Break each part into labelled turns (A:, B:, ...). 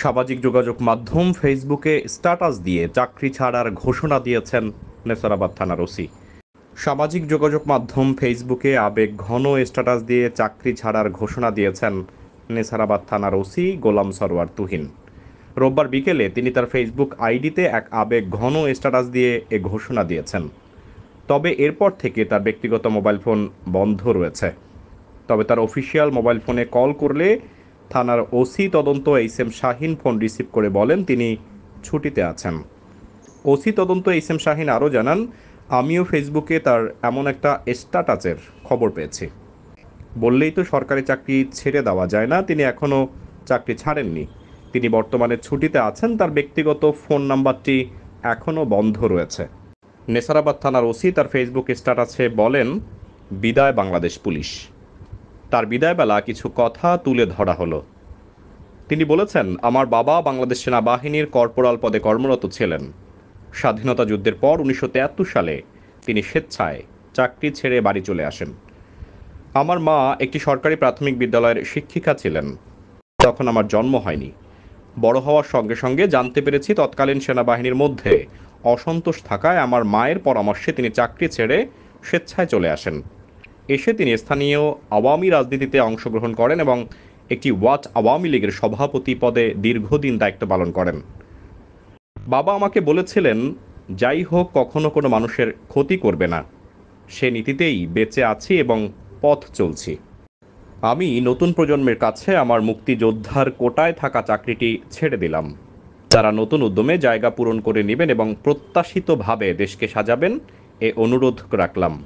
A: সামাজিক যোগাযোগ মাধ্যম ফেসবুকে স্ট্যাটাস দিয়ে চাকরি ছাড়ার ঘোষণা দিয়েছেন নেসারাবাদ থানার ওসি। সামাজিক যোগাযোগ মাধ্যম ফেসবুকে আবেগ ঘন স্ট্যাটাস দিয়ে চাকরি ছাড়ার ঘোষণা দিয়েছেন নেসারাবাদ থানার ওসি গোলাম সরওয়ার তুহিন। রোববার বিকেলে তিনি তার ফেসবুক আইডিতে এক আবেগ ঘন স্ট্যাটাস দিয়ে এ ঘোষণা দিয়েছেন। তবে এরপর থেকে তার ব্যক্তিগত মোবাইল ফোন বন্ধ রয়েছে। তবে তার অফিসিয়াল মোবাইল ফোনে কল করলে থানার ওসি তদন্ত H M Shahin phone receive করে বলেন তিনি ছুটিতে আছেন। ওসি তদন্ত এইচ এম শাহিন আরও জানান, আমিও ফেসবুকে তার এমন একটা স্ট্যাটাসের খবর পেয়েছি। বললেই তো সরকারি চাকরি ছেড়ে দেওয়া যায় না, তিনি এখনও চাকরি ছাড়েননি। তিনি বর্তমানে ছুটিতে আছেন, তার ব্যক্তিগত ফোন নাম্বারটি এখনও বন্ধ রয়েছে। নেসারাবাদ থানার ওসি তার ফেসবুক স্ট্যাটাসে বলেন, বিদায় বাংলাদেশ পুলিশ। তার বিদায়বেলা কিছু কথা তুলে ধরা হলো। তিনি বলেছেন, আমার বাবা বাংলাদেশ সেনাবাহিনীর কর্পোরাল পদে কর্মরত ছিলেন। স্বাধীনতা যুদ্ধের পর 1973 সালে তিনি স্বেচ্ছায় চাকরি ছেড়ে বাড়ি চলে আসেন। আমার মা একটি সরকারি প্রাথমিক বিদ্যালয়ের শিক্ষিকা ছিলেন। তখন আমার জন্ম হয়নি। বড় হওয়ার সঙ্গে সঙ্গে জানতে পেরেছি তৎকালীন সেনাবাহিনীর মধ্যে অসন্তোষ থাকায় আমার মায়ের পরামর্শে তিনি চাকরি ছেড়ে স্বেচ্ছায় চলে আসেন। এসে তিনি স্থানীয় আওয়ামী রাজনীতিতে অংশগ্রহণ করেন এবং একটি ওয়াচ আওয়ামী লীগের সভাপতি পদে দীর্ঘদিন দায়িত্ব পালন করেন। বাবা আমাকে বলেছিলেন, যাই হোক কখনো কোনো মানুষের ক্ষতি করবে না, সে নীতিতেই বেঁচে আছি এবং পথ চলছি। আমি নতুন প্রজন্মের কাছে আমার মুক্তিযোদ্ধার কোটায় থাকা চাকরিটি ছেড়ে দিলাম। তারা নতুন উদ্যমে জায়গা পূরণ করে নেবেন এবং প্রত্যাশিতভাবে দেশকে সাজাবেন, এ অনুরোধ রাখলাম।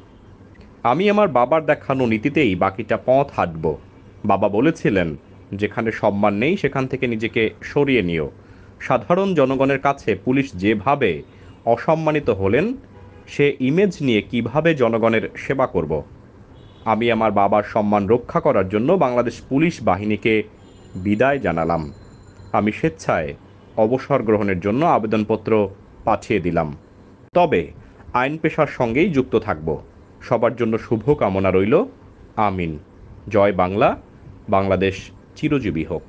A: আমি আমার বাবার দেখানো নীতিতেই বাকিটা পথ হাঁটব। বাবা বলেছিলেন, যেখানে সম্মান নেই সেখান থেকে নিজেকে সরিয়ে নিও। সাধারণ জনগণের কাছে পুলিশ যেভাবে অসম্মানিত হলেন, সে ইমেজ নিয়ে কিভাবে জনগণের সেবা করব। আমি আমার বাবার সম্মান রক্ষা করার জন্য বাংলাদেশ পুলিশ বাহিনীকে বিদায় জানালাম। আমি স্বেচ্ছায় অবসর গ্রহণের জন্য আবেদনপত্র পাঠিয়ে দিলাম। তবে আইন পেশার সঙ্গেই যুক্ত থাকব। সবার জন্য শুভ কামনা রইল। আমিন। জয় বাংলা। বাংলাদেশ চিরজীবী হোক।